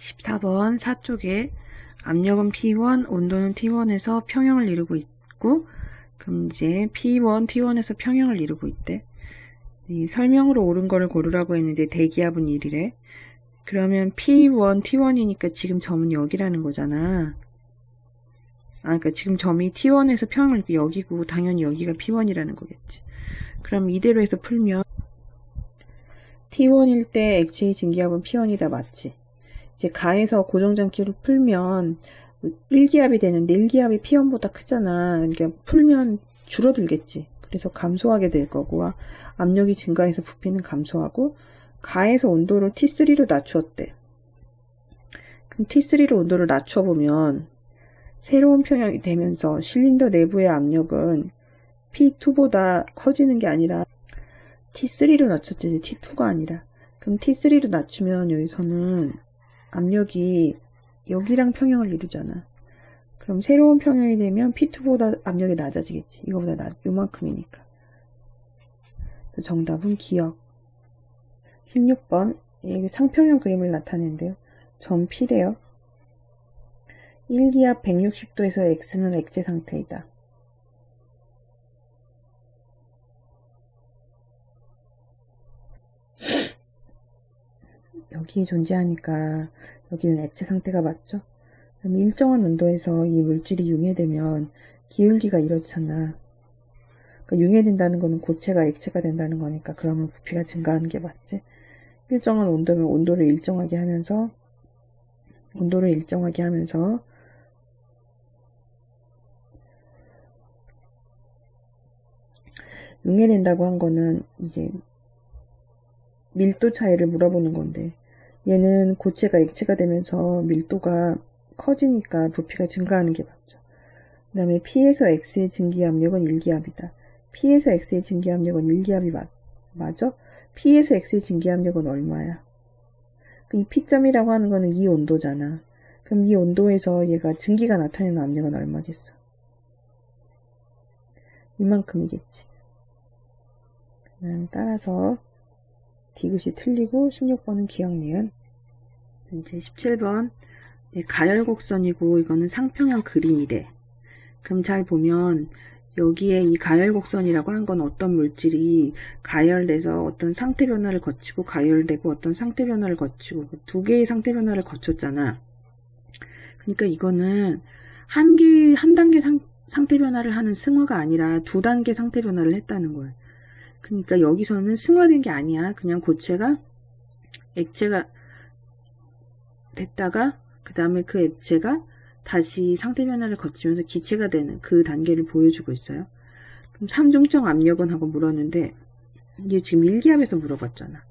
14번 4쪽에 압력은 P1, 온도는 T1에서 평형을 이루고 있고, 그럼 이제 P1, T1에서 평형을 이루고 있대. 이 설명으로 옳은 거를 고르라고 했는데 대기압은 1이래. 그러면 P1, T1이니까 지금 점은 여기라는 거잖아. 그러니까 지금 점이 T1에서 평형을 여기고 당연히 여기가 P1이라는 거겠지. 그럼 이대로 해서 풀면 T1일 때 액체의 증기압은 P1이다, 맞지? 이제 가에서 고정장기로 풀면 1기압이 되는데 1기압이 P1보다 크잖아. 그러니까 풀면 줄어들겠지. 그래서 감소하게 될 거고, 압력이 증가해서 부피는 감소하고, 가에서 온도를 T3로 낮추었대. 그럼 T3로 온도를 낮춰보면 새로운 평형이 되면서 실린더 내부의 압력은 P2보다 커지는 게 아니라 T3로 낮췄지, T2가 아니라. 그럼 T3로 낮추면 여기서는 압력이 여기랑 평형을 이루잖아. 그럼 새로운 평형이 되면 P2보다 압력이 낮아지겠지. 이거보다 요만큼이니까. 정답은 기억. 16번 여기 상평형 그림을 나타낸대요. 점 P래요. 1기압 160도에서 X는 액체 상태이다. 여기 존재하니까 여기는 액체 상태가 맞죠? 그럼 일정한 온도에서 이 물질이 융해되면 기울기가 이렇잖아. 그러니까 융해된다는 거는 고체가 액체가 된다는 거니까 그러면 부피가 증가하는 게 맞지? 일정한 온도면 온도를 일정하게 하면서 융해된다고 한 거는 이제 밀도 차이를 물어보는 건데, 얘는 고체가 액체가 되면서 밀도가 커지니까 부피가 증가하는 게 맞죠. 그 다음에 P에서 X의 증기압력은 1기압이다. P에서 X의 증기압력은 1기압이 맞아? P에서 X의 증기압력은 얼마야? 이 P점이라고 하는 거는 이 온도잖아. 그럼 이 온도에서 얘가 증기가 나타내는 압력은 얼마겠어? 이만큼이겠지. 따라서 디귿이 틀리고 16번은 기억니은. 이제 17번 가열곡선이고 이거는 상평형 그림이래. 그럼 잘 보면 여기에 이 가열곡선이라고 한 건 어떤 물질이 가열돼서 어떤 상태 변화를 거치고 가열되고 어떤 상태 변화를 거치고 두 개의 상태 변화를 거쳤잖아. 그러니까 이거는 한 단계 상태 변화를 하는 승화가 아니라 두 단계 상태 변화를 했다는 거야. 그러니까 여기서는 승화된 게 아니야. 그냥 고체가 액체가 됐다가 그 다음에 그 액체가 다시 상태 변화를 거치면서 기체가 되는 그 단계를 보여주고 있어요. 그럼 삼중적 압력은 하고 물었는데 이게 지금 1기압에서 물어봤잖아.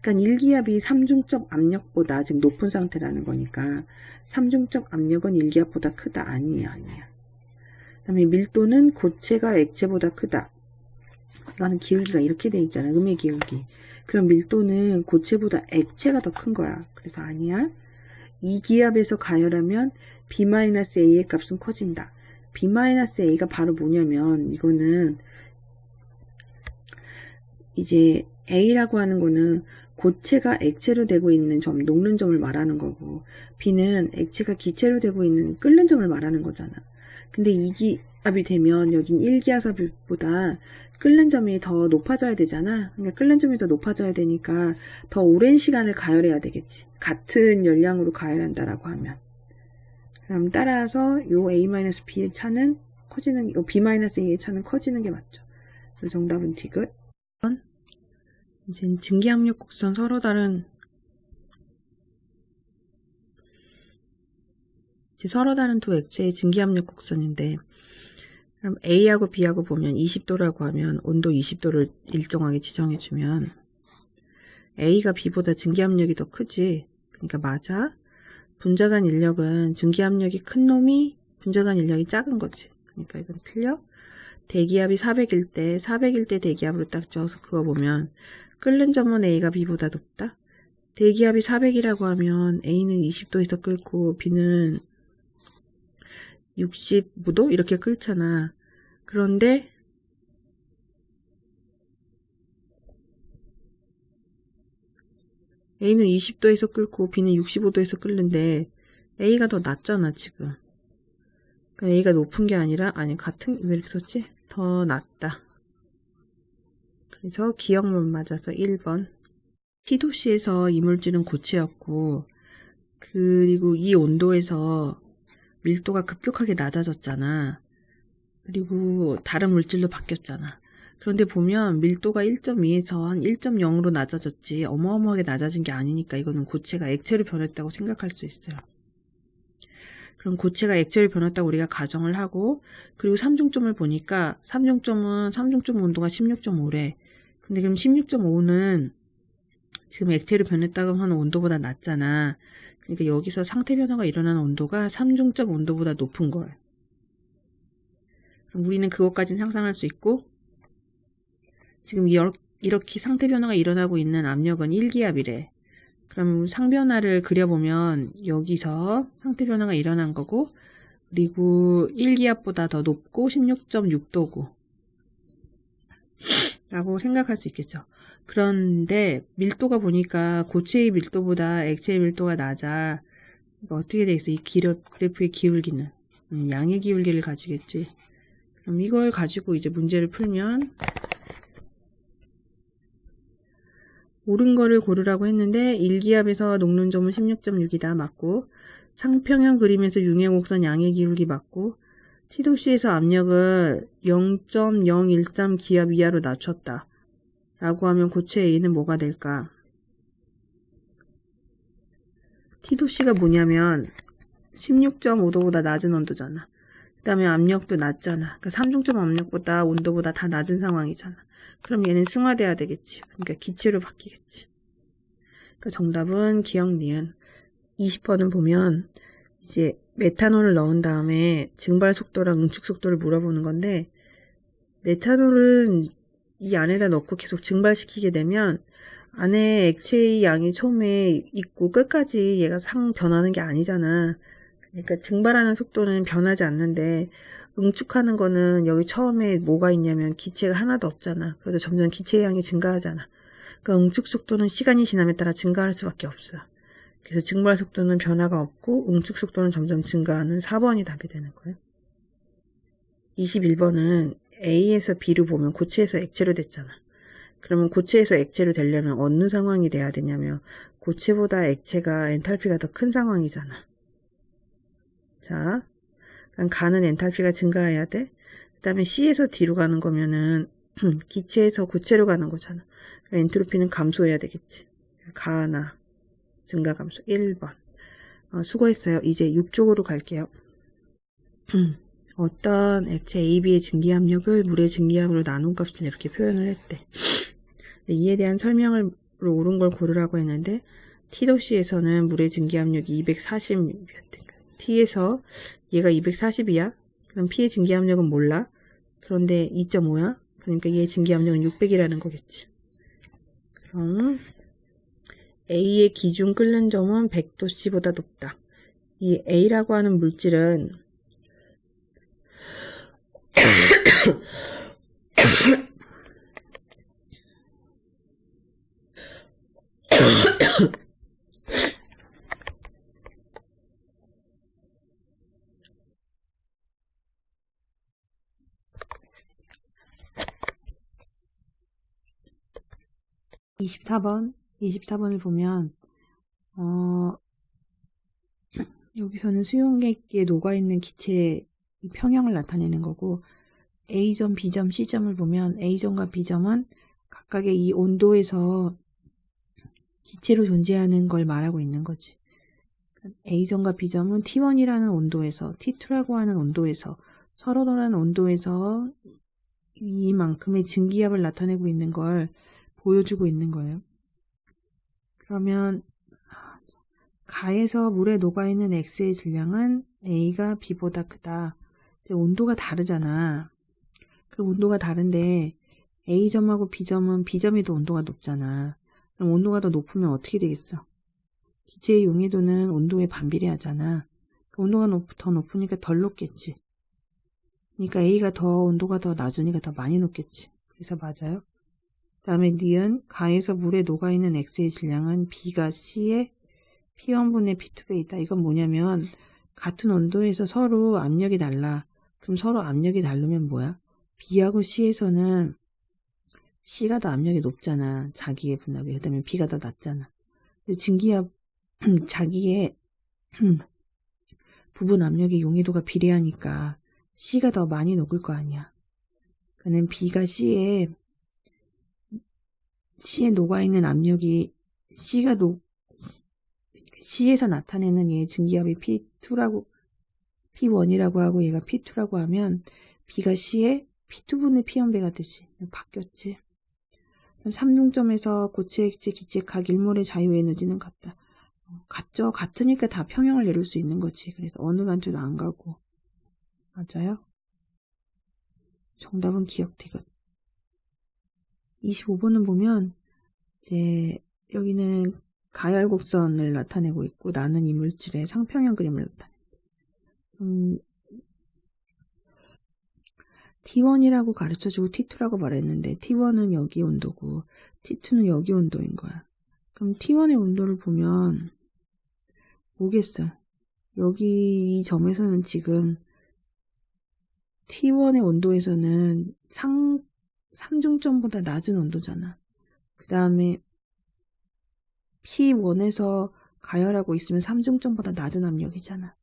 그러니까 1기압이 삼중적 압력보다 지금 높은 상태라는 거니까 삼중적 압력은 1기압보다 크다. 아니야. 그 다음에 밀도는 고체가 액체보다 크다. 이거는 기울기가 이렇게 돼 있잖아. 음의 기울기. 그럼 밀도는 고체보다 액체가 더 큰 거야. 그래서 아니야. 2기압에서 가열하면 B-A의 값은 커진다. B-A가 바로 뭐냐면 이거는 이제 A라고 하는 거는 고체가 액체로 되고 있는 점, 녹는 점을 말하는 거고, B는 액체가 기체로 되고 있는 끓는 점을 말하는 거잖아. 근데 2기압이 되면 여긴 1기압보다 끓는 점이 더 높아져야 되잖아. 그러니까 끓는 점이 더 높아져야 되니까 더 오랜 시간을 가열해야 되겠지. 같은 열량으로 가열한다라고 하면. 그럼 따라서 요 A-B의 차는 커지는, 요 B-A의 차는 커지는 게 맞죠. 그래서 정답은 디귿. 이제 증기압력 곡선 서로 다른 두 액체의 증기압력 곡선인데, 그럼 A하고 B하고 보면 20도라고 하면 온도 20도를 일정하게 지정해주면 A가 B보다 증기압력이 더 크지. 그러니까 맞아. 분자간 인력은 증기압력이 큰 놈이 분자간 인력이 작은 거지. 그러니까 이건 틀려. 대기압이 400일 때 대기압으로 딱 적어서 그거 보면 끓는 점은 A가 B보다 높다. 대기압이 400이라고 하면 A는 20도에서 끓고 B는 65도 이렇게 끓잖아. 그런데 A는 20도에서 끓고 B는 65도에서 끓는데 A가 더 낮잖아 지금. 그러니까 A가 높은 게 아니라 같은 왜 이렇게 썼지? 더 낮다. 그래서 기억만 맞아서 1번. T도씨에서 이물질은 고체였고 그리고 이 온도에서 밀도가 급격하게 낮아졌잖아. 그리고 다른 물질로 바뀌었잖아. 그런데 보면 밀도가 1.2에서 한 1.0으로 낮아졌지 어마어마하게 낮아진 게 아니니까 이거는 고체가 액체로 변했다고 생각할 수 있어요. 그럼 고체가 액체로 변했다고 우리가 가정을 하고 그리고 삼중점을 보니까 삼중점 온도가 16.5래. 근데 그럼 16.5는 지금 액체로 변했다고 하는 온도보다 낮잖아. 그러니까 여기서 상태 변화가 일어나는 온도가 삼중점 온도보다 높은 거예요. 그럼 우리는 그것까지는 상상할 수 있고 지금 이렇게 상태 변화가 일어나고 있는 압력은 1기압이래. 그럼 상변화를 그려보면 여기서 상태 변화가 일어난 거고 그리고 1기압보다 더 높고 16.6도고 라고 생각할 수 있겠죠. 그런데 밀도가 보니까 고체의 밀도보다 액체의 밀도가 낮아. 그러니까 어떻게 돼 있어? 이 그래프의 기울기는 양의 기울기를 가지겠지. 그럼 이걸 가지고 이제 문제를 풀면 옳은 거를 고르라고 했는데 1기압에서 녹는 점은 16.6이다. 맞고 상평형 그림에서 융해곡선 양의 기울기 맞고 T도씨에서 압력을 0.013 기압 이하로 낮췄다. 라고 하면 고체 A는 뭐가 될까? T도씨가 뭐냐면 16.5도보다 낮은 온도잖아. 그 다음에 압력도 낮잖아. 그러니까 삼중점 압력보다 온도보다 다 낮은 상황이잖아. 그럼 얘는 승화돼야 되겠지. 그러니까 기체로 바뀌겠지. 그러니까 정답은 기억 니은. 20번은 보면 이제 메탄올을 넣은 다음에 증발 속도랑 응축 속도를 물어보는 건데 메탄올은 이 안에다 넣고 계속 증발시키게 되면 안에 액체의 양이 처음에 있고 끝까지 얘가 변하는 게 아니잖아. 그러니까 증발하는 속도는 변하지 않는데 응축하는 거는 여기 처음에 뭐가 있냐면 기체가 하나도 없잖아. 그래도 점점 기체의 양이 증가하잖아. 그러니까 응축 속도는 시간이 지남에 따라 증가할 수밖에 없어요. 그래서 증발 속도는 변화가 없고 응축 속도는 점점 증가하는 4번이 답이 되는 거예요. 21번은 A에서 B로 보면 고체에서 액체로 됐잖아. 그러면 고체에서 액체로 되려면 어느 상황이 돼야 되냐면 고체보다 액체가 엔탈피가 더 큰 상황이잖아. 자, 가는 엔탈피가 증가해야 돼. 그 다음에 C에서 D로 가는 거면은 기체에서 고체로 가는 거잖아. 엔트로피는 감소해야 되겠지. 가나 증가 감소 1번. 수고했어요. 이제 6쪽으로 갈게요. 어떤 액체 AB의 증기압력을 물의 증기압으로 나눈 값을 이렇게 표현을 했대. 이에 대한 설명을 옳은 걸 고르라고 했는데 T도씨에서는 물의 증기압력이 240이었대. T에서 얘가 240이야. 그럼 P의 증기압력은 몰라. 그런데 2.5야. 그러니까 얘의 증기압력은 600이라는 거겠지. 그럼 A의 기준 끓는 점은 100도씨보다 높다. 이 A라고 하는 물질은 (24번) 24번을 보면 여기서는 수용액에 녹아있는 기체의 평형을 나타내는 거고 A점, B점, C점을 보면 A점과 B점은 각각의 이 온도에서 기체로 존재하는 걸 말하고 있는 거지. A점과 B점은 T1이라는 온도에서 T2라고 하는 온도에서 서로라는 온도에서 이만큼의 증기압을 나타내고 있는 걸 보여주고 있는 거예요. 그러면 가에서 물에 녹아있는 X의 질량은 A가 B보다 크다. 이제 온도가 다르잖아. 그럼 온도가 다른데 A점하고 B점은 B점이 더 온도가 높잖아. 그럼 온도가 더 높으면 어떻게 되겠어? 기체의 용해도는 온도에 반비례하잖아. 온도가 더 높으니까 덜 녹겠지. 그러니까 A가 온도가 더 낮으니까 더 많이 녹겠지. 그래서 맞아요. 다음에 니은 가에서 물에 녹아있는 X의 질량은 B가 C의 P1분의 P2배에 있다. 이건 뭐냐면 같은 온도에서 서로 압력이 달라. 그럼 서로 압력이 다르면 뭐야? B하고 C에서는 C가 더 압력이 높잖아. 자기의 분압이. 그 다음에 B가 더 낮잖아. 근데 증기압 자기의 부분 압력의 용해도가 비례하니까 C가 더 많이 녹을 거 아니야. 그러면 B가 C에 녹아있는 압력이 C에서 나타내는 얘 증기압이 P1이라고 하고 얘가 P2라고 하면 B가 C에 P2분의 P1배가 되지. 바뀌었지. 그럼 삼중점에서 고체, 액체, 기체 각 일몰의 자유 에너지는 같다. 같죠? 같으니까 다 평형을 내릴 수 있는 거지. 그래서 어느 간주도 안 가고. 맞아요? 정답은 기억 디귿. 25번은 보면 이제 여기는 가열 곡선을 나타내고 있고 나는 이 물질의 상평형 그림을 나타낸다. T1이라고 가르쳐주고 T2라고 말했는데 T1은 여기 온도고 T2는 여기 온도인 거야. 그럼 T1의 온도를 보면 뭐겠어? 여기 이 점에서는 지금 T1의 온도에서는 상중점보다 낮은 온도잖아. 그 다음에 P1에서 가열하고 있으면 삼중점보다 낮은 압력이잖아.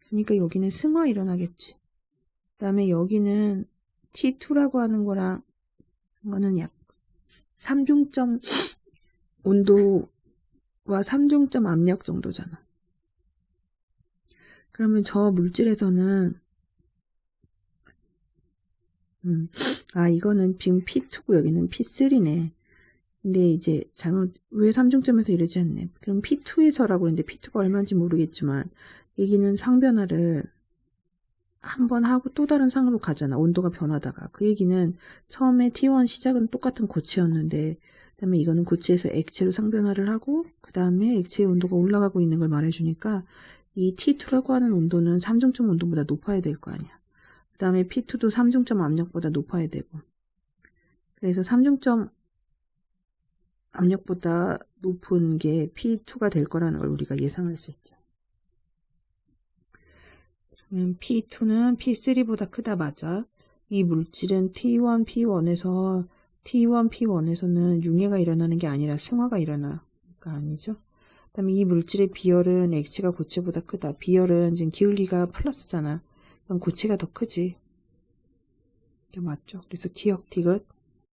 그러니까 여기는 승화 일어나겠지. 그 다음에 여기는 T2라고 하는 거랑 이거는 약 3중점 온도와 3중점 압력 정도잖아. 그러면 저 물질에서는 이거는 지금 P2고 여기는 P3네. 근데 이제 왜 3중점에서 이러지 않네. 그럼 P2에서라고 했는데 P2가 얼마인지 모르겠지만 여기는 상변화를 한번 하고 또 다른 상으로 가잖아. 온도가 변하다가. 그 얘기는 처음에 T1 시작은 똑같은 고체였는데 그 다음에 이거는 고체에서 액체로 상변화를 하고 그 다음에 액체의 온도가 올라가고 있는 걸 말해주니까 이 T2라고 하는 온도는 3중점 온도보다 높아야 될 거 아니야. 그 다음에 P2도 3중점 압력보다 높아야 되고 그래서 3중점 압력보다 높은 게 P2가 될 거라는 걸 우리가 예상할 수 있죠. 그러면 P2는 P3보다 크다 맞아. 이 물질은 T1, P1에서는 융해가 일어나는 게 아니라 승화가 일어나니까 아니죠. 그 다음에 이 물질의 비열은 액체가 고체보다 크다. 비열은 지금 기울기가 플러스잖아. 그럼 고체가 더 크지. 이게 맞죠. 그래서 기억 디귿.